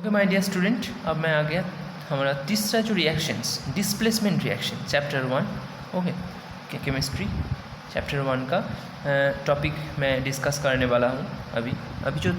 Okay my dear student, अब मैं आ गया हमारा तीसरा जो reactions displacement reaction chapter 1 okay chemistry chapter 1 का टॉपिक मैं डिस्कस करने वाला हूँ। अभी जो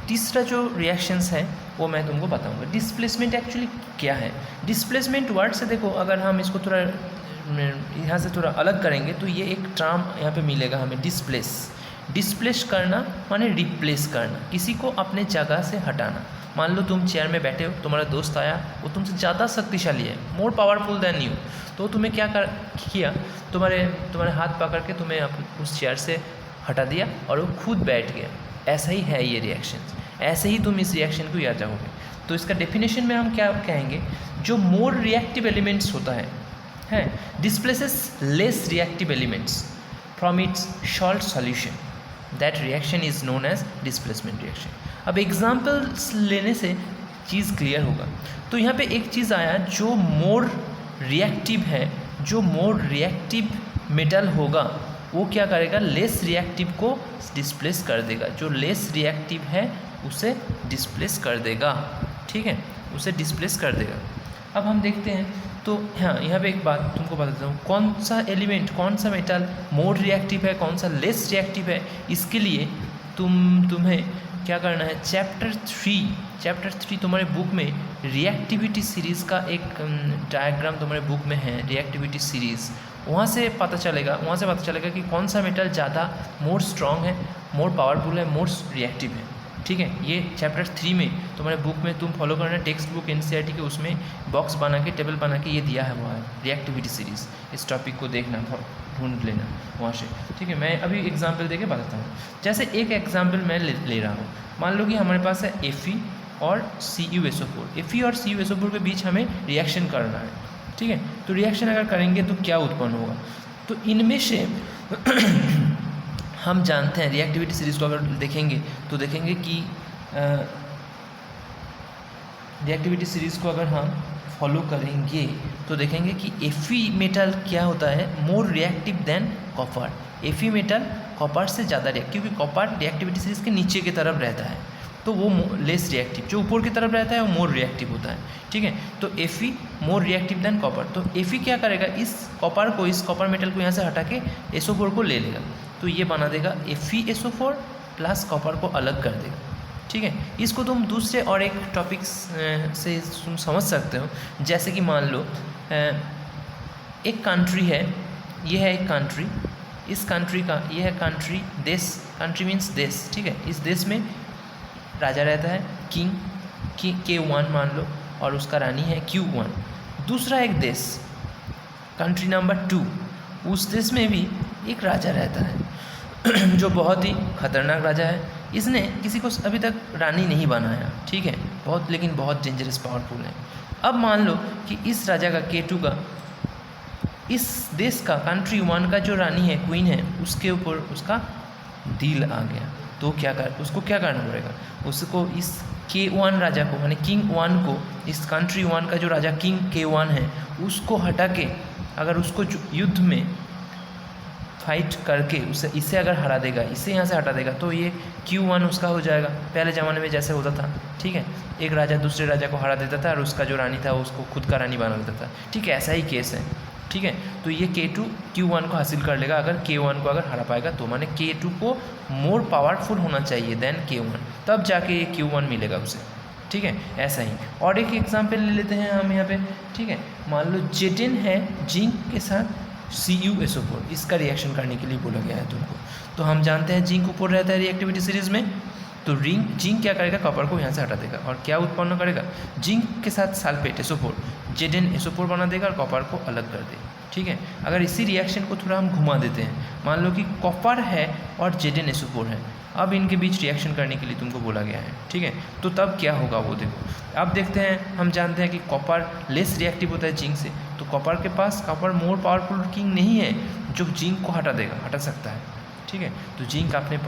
तीसरा जो रिएक्शंस है वो मैं तुमको बताऊँगा। डिस्प्लेसमेंट एक्चुअली क्या है? डिस्प्लेसमेंट वर्ड से देखो, अगर हम इसको थोड़ा यहाँ से थोड़ा अलग करेंगे तो ये एक टर्म यहाँ पे मिलेगा हमें, डिस्प्लेस करना माने रिप्लेस करना, किसी को अपने जगह से हटाना। मान लो तुम चेयर में बैठे हो, तुम्हारा दोस्त आया, वो तुमसे ज़्यादा शक्तिशाली है, मोर पावरफुल देन यू, तो तुम्हें क्या किया, तुम्हारे हाथ पकड़ के तुम्हें उस चेयर से हटा दिया और वो खुद बैठ गया। ऐसा ही है ये रिएक्शन, ऐसे ही तुम इस रिएक्शन को याद रखोगे। तो इसका डेफिनेशन में हम क्या कहेंगे, जो मोर रिएक्टिव एलिमेंट्स होता है displaces less reactive elements from its salt solution, that reaction is known as displacement reaction. अब एग्जाम्पल्स लेने से चीज़ क्लियर होगा। तो यहाँ पे एक चीज़ आया, जो मोर रिएक्टिव है, जो मोर रिएक्टिव मेटल होगा वो क्या करेगा, लेस रिएक्टिव को डिस्प्लेस कर देगा। जो लेस रिएक्टिव है उसे डिस्प्लेस कर देगा, ठीक है, उसे डिस्प्लेस कर देगा। अब हम देखते हैं, तो हाँ यहाँ पे एक बात तुमको बताता हूँ, कौन सा एलिमेंट, कौन सा मेटल मोर रिएक्टिव है, कौन सा लेस रिएक्टिव है। इसके लिए तुम्हें क्या करना है, चैप्टर 3 तुम्हारे बुक में रिएक्टिविटी सीरीज़ का एक डायग्राम तुम्हारे बुक में है, रिएक्टिविटी सीरीज़। वहाँ से पता चलेगा कि कौन सा मेटल ज़्यादा मोर स्ट्रॉन्ग है, मोर पावरफुल है, मोर रिएक्टिव है, ठीक है। ये चैप्टर 3 में तुम्हारे बुक में तुम फॉलो करना, टेक्स्ट बुक एनसीईआरटी के, उसमें बॉक्स बना के, टेबल बना के ये दिया है, वहाँ रिएक्टिविटी सीरीज़। इस टॉपिक को देखना, ढूंढ लेना वहाँ से, ठीक है। मैं अभी एग्जांपल देके बताता हूँ। जैसे एक एग्जांपल मैं ले रहा हूँ, मान लो कि हमारे पास है Fe और CuSO4। Fe और CuSO4 के बीच हमें रिएक्शन करना है, ठीक है। तो रिएक्शन अगर करेंगे तो क्या उत्पन्न होगा, तो इनमें से हम जानते हैं, रिएक्टिविटी सीरीज़ को अगर देखेंगे तो देखेंगे कि रिएक्टिविटी सीरीज़ को अगर हम फॉलो करेंगे तो देखेंगे कि Fe मेटल क्या होता है, more reactive than copper. Fe metal copper से ज़्यादा रिएक्टिव, क्योंकि कॉपर रिएक्टिविटी सीरीज़ के नीचे की तरफ रहता है, तो वो लेस रिएक्टिव। जो ऊपर की तरफ रहता है वो मोर रिएक्टिव होता है, ठीक है। तो Fe more reactive than copper. तो Fe क्या करेगा, इस कॉपर मेटल को यहाँ से हटा के SO4 को ले लेगा, तो ये बना देगा FeSO4 प्लस कॉपर को अलग कर देगा, ठीक है। इसको तुम दूसरे और एक टॉपिक्स से तुम समझ सकते हो। जैसे कि मान लो एक कंट्री है, ये है एक कंट्री, इस कंट्री का ये है कंट्री, देश, कंट्री मीन्स देश, ठीक है। इस देश में राजा रहता है, किंग K1 मान लो, और उसका रानी है Q1। दूसरा एक देश, कंट्री नंबर 2, उस देश में भी एक राजा रहता है जो बहुत ही खतरनाक राजा है। इसने किसी को अभी तक रानी नहीं बनाया, ठीक है, लेकिन बहुत डेंजरस पावरफुल है। अब मान लो कि इस राजा का K2 का, इस देश का कंट्री 1 का जो रानी है, क्वीन है, उसके ऊपर उसका दिल आ गया, तो उसको क्या करना पड़ेगा, उसको इस K1 राजा को, यानी किंग 1 को, इस कंट्री 1 का जो राजा किंग K1 है उसको हटा के, अगर उसको युद्ध में फाइट करके इसे अगर हरा देगा, इसे यहाँ से हटा देगा, तो ये Q1 उसका हो जाएगा। पहले ज़माने में जैसे होता था, ठीक है, एक राजा दूसरे राजा को हरा देता था और उसका जो रानी था उसको खुद का रानी बना देता था, ठीक है, ऐसा ही केस है, ठीक है। तो ये K2 Q1 को हासिल कर लेगा अगर K1 को अगर हरा पाएगा, तो माने K2 को मोर पावरफुल होना चाहिए देन K1, तब जाके ये Q1 मिलेगा उसे, ठीक है। ऐसा ही और एक एग्जाम्पल ले लेते हैं हम यहाँ पे, ठीक है। मान लो Zn है जिंक के साथ CuSO4, इसका रिएक्शन करने के लिए बोला गया है तुमको। तो हम जानते हैं जिंक ऊपर रहता है रिएक्टिविटी सीरीज़ में, तो जिंक क्या करेगा, कॉपर को यहाँ से हटा देगा और क्या उत्पन्न करेगा, जिंक के साथ सल्फेट SO4, ZnSO4 बना देगा और कॉपर को अलग कर देगा, ठीक है। अगर इसी रिएक्शन को थोड़ा हम घुमा देते हैं, मान लो कि कॉपर है और ZnSO4 है, अब इनके बीच रिएक्शन करने के लिए तुमको बोला गया है, ठीक है। तो तब क्या होगा वो देखो। अब देखते हैं, हम जानते हैं कि कॉपर लेस रिएक्टिव होता है जिंक से, तो कॉपर मोर पावरफुल किंग नहीं है जो जिंक को हटा सकता है, ठीक है। तो जिंक अपने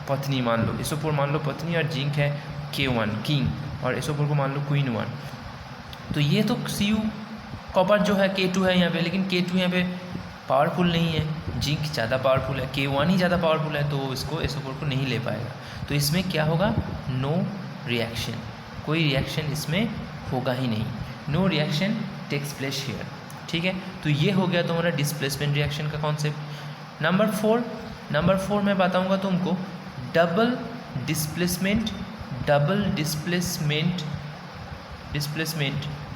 पत्नी मान लो, SO4 मान लो पत्नी, और जिंक है K1 किंग, और SO4 को मान लो क्वीन 1। तो ये तो कॉपर जो है K2 है यहाँ पे, लेकिन K2 यहाँ पे पावरफुल नहीं है, जिंक ज़्यादा पावरफुल है, K1 ही ज़्यादा पावरफुल है, तो इसको SO4 को नहीं ले पाएगा। तो इसमें क्या होगा, नो रिएक्शन, कोई रिएक्शन इसमें होगा ही नहीं, no reaction takes place here. ठीक है, तो ये हो गया तुम्हारा डिस्प्लेसमेंट रिएक्शन का कॉन्सेप्ट। नंबर फोर मैं बताऊंगा तुमको double displacement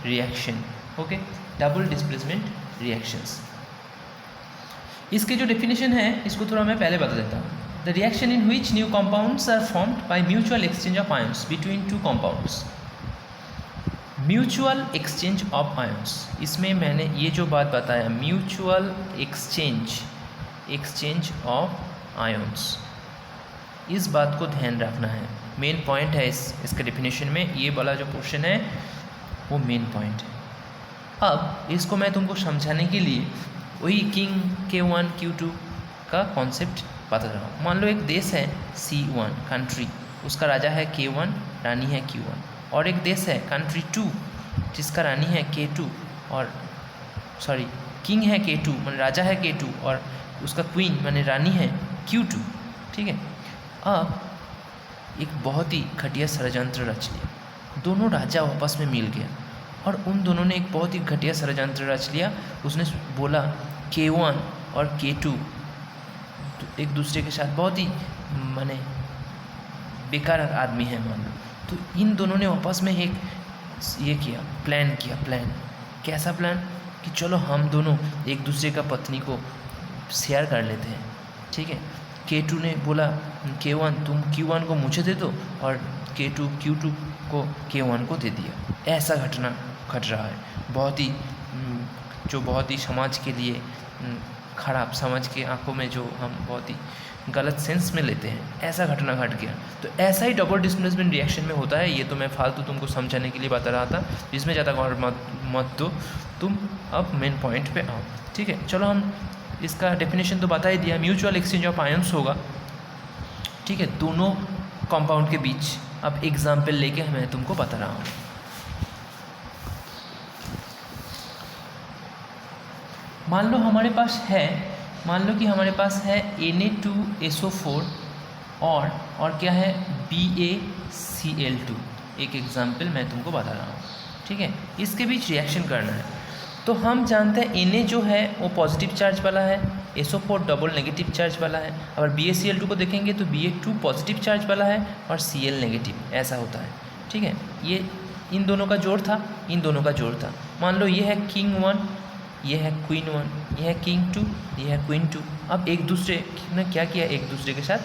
reaction. Okay, double displacement reactions. इसके जो डेफिनेशन है इसको थोड़ा मैं पहले बता देता हूँ। The reaction in which new compounds are formed by mutual exchange of ions between two compounds. Mutual exchange of ions, इसमें मैंने ये जो बात बताया म्यूचुअल एक्सचेंज ऑफ आयंस, इस बात को ध्यान रखना है, मेन पॉइंट है इसके डेफिनेशन में। ये वाला जो पोर्शन है वो मेन पॉइंट है। अब इसको मैं तुमको समझाने के लिए वही किंग K1 Q2 का कॉन्सेप्ट बता रहा हूँ। मान लो एक देश है C1 कंट्री, उसका राजा है K1, रानी है Q1, और एक देश है कंट्री 2 जिसका रानी है K2 और किंग है K2 मान राजा है K2 और उसका क्वीन माने रानी है Q2। ठीक है, अब एक बहुत ही घटिया षड्यंत्र रच लिया, दोनों राजा आपस में मिल गया और उन दोनों ने एक बहुत ही घटिया षड्यंत्र रच लिया। उसने बोला K1 और K2 एक दूसरे के साथ बहुत ही माने बेकार आदमी है मान लो, तो इन दोनों ने आपस में एक ये प्लान कैसा प्लान कि चलो हम दोनों एक दूसरे का पत्नी को शेयर कर लेते हैं। ठीक है, K2 ने बोला K1 तुम Q1 को मुझे दे दो और K2 Q2 को K1 को दे दिया। ऐसा घटना घट रहा है, बहुत ही समाज के लिए खराब, समाज के आंखों में जो हम बहुत ही गलत सेंस में लेते हैं, ऐसा घटना घट गया। तो ऐसा ही डबल डिस्प्लेसमेंट रिएक्शन में होता है। ये तो मैं फालतू तुमको समझाने के लिए बता रहा था, इसमें ज़्यादा गौर मत दो, तुम अब मेन पॉइंट पे आओ। ठीक है, चलो हम इसका डेफिनेशन तो बता ही दिया, म्यूचुअल एक्सचेंज ऑफ आयंस होगा। ठीक है, दोनों कंपाउंड के बीच। अब एग्जाम्पल लेके मैं तुमको बता रहा हूँ। मान लो कि हमारे पास है Na2SO4 और क्या है BaCl2। एक एग्जाम्पल मैं तुमको बता रहा हूँ। ठीक है, इसके बीच रिएक्शन करना है। तो हम जानते हैं Na जो है वो पॉजिटिव चार्ज वाला है, SO4 डबल नेगेटिव चार्ज वाला है। अगर BaCl2 को देखेंगे तो Ba2 पॉजिटिव चार्ज वाला है और Cl नेगेटिव, ऐसा होता है। ठीक है, ये इन दोनों का जोड़ था। मान लो ये है किंग 1, ये है क्वीन 1, ये है किंग 2, ये है क्वीन 2। अब एक दूसरे ने क्या किया, एक दूसरे के साथ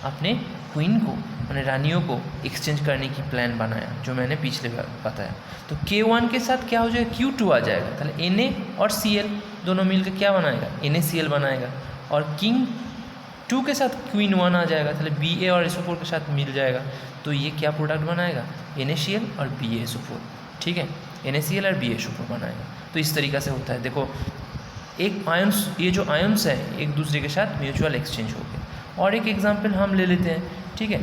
अपने क्वीन को मैंने रानियों को एक्सचेंज करने की प्लान बनाया, जो मैंने पिछले बार बताया। तो K1 के साथ क्या हो जाएगा, Q2 आ जाएगा। ताहले Na और Cl दोनों मिलकर क्या बनाएगा, NaCl बनाएगा। और किंग 2 के साथ क्वीन 1 आ जाएगा, ताहले Ba और SO4 के साथ मिल जाएगा। तो ये क्या प्रोडक्ट बनाएगा, NaCl और BaSO4। ठीक है, NaCl और BaSO4 बनाएगा। तो इस तरीक़ा से होता है। देखो एक आयंस, ये जो आयंस है एक दूसरे के साथ म्यूचुअल एक्सचेंज हो गए। और एक एग्जांपल हम ले लेते हैं। ठीक है,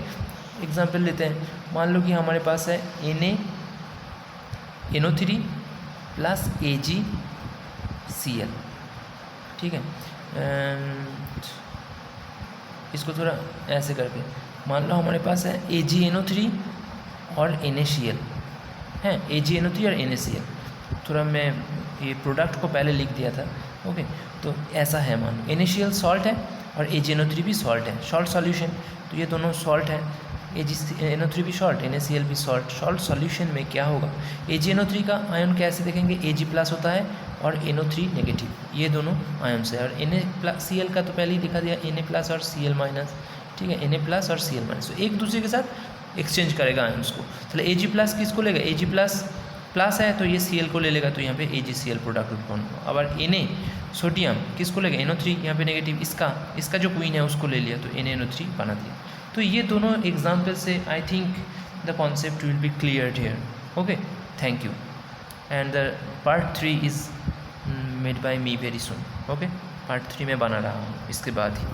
एग्जांपल लेते हैं। मान लो कि हमारे पास है NaNO3 प्लस AgCl। ठीक है, इसको थोड़ा ऐसे करके मान लो हमारे पास है AgNO3 और NaCl है, AgNO3 और NaCl। थोड़ा मैं ये प्रोडक्ट को पहले लिख दिया था। ओके, तो ऐसा है, मान लो NaCl सॉल्ट है और AgNO3 भी सॉल्ट है, सॉल्ट सॉल्यूशन। तो ये दोनों सॉल्ट है, AgNO3 भी सॉल्ट, NaCl भी सॉल्ट। सॉल्ट सॉल्यूशन में क्या होगा, AgNO3 का आयन कैसे देखेंगे, Ag+ होता है और NO3 नेगेटिव, ये दोनों आयन्स है। और NaCl का तो पहले ही दिखा दिया, Na+ और Cl-। ठीक है, Na+ और Cl-। तो एक दूसरे के साथ एक्सचेंज करेगा आयन्स को। चलो Ag+ किसको लेगा, Ag+ है तो ये Cl को ले लेगा, तो यहाँ पे AgCl प्रोडक्ट उत्पन्न होगा। अब Na सोडियम किसको लेगा, NO3, यहाँ पे नेगेटिव, इसका जो क्वीन है उसको ले लिया, तो NaNO3 बना दिया। तो ये दोनों एग्जाम्पल से I think the concept will be cleared here. Okay, thank you. And the part 3 is made by me very soon. Okay, part 3 में बना रहा हूँ इसके बाद ही।